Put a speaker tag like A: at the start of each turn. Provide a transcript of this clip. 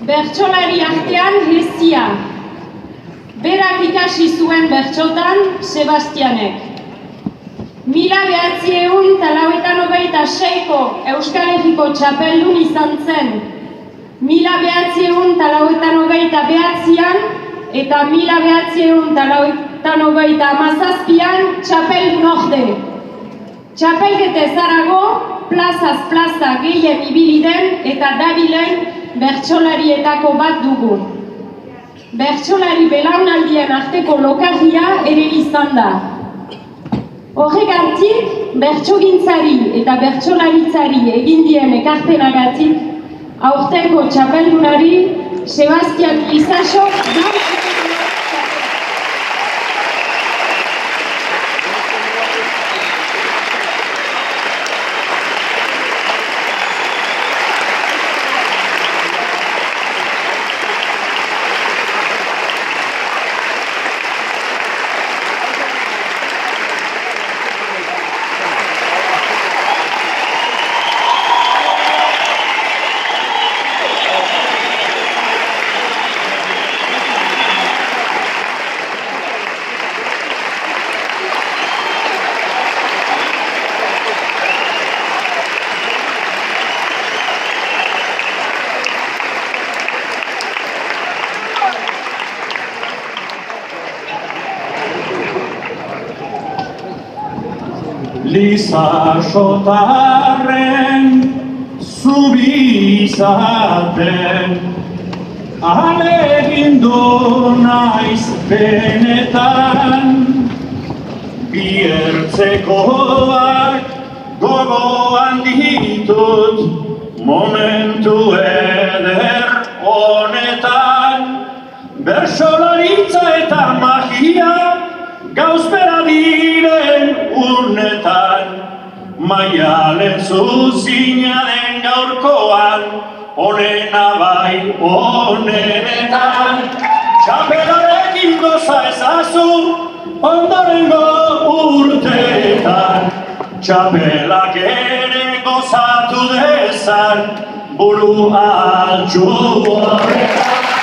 A: Bertsolari artean hezia. Berak ikasi zuen bertsotan Sebastianek. 1986ko Euskal Herriko txapeldun izan zen. 1989an eta 1997an txapeldun orde. Txapelketez harago, plazaz plaza gehien ibili den eta dabilen bertsolarietako bat dugu. Bertsolari belaunaldien arteko lokarria ere izan da. Horregatik, bertsogintzari eta bertsolaritzari egin dien ekarpenagatik, aurtengo txapeldunari Sebastian Izasok
B: Lizasotarren zubi izaten ahalegindu naiz benetan biertzekoak gogoan ditut momentu eder honetan bertsolaritza eta magia gauzbera diren urnetan, maialen zuzinaren gaurkoan, onena bai onenetan. Txapelarekin goza ezazu, ondorengo urteetan. Txapelak ere gozatu dezan, buru altxu horretan.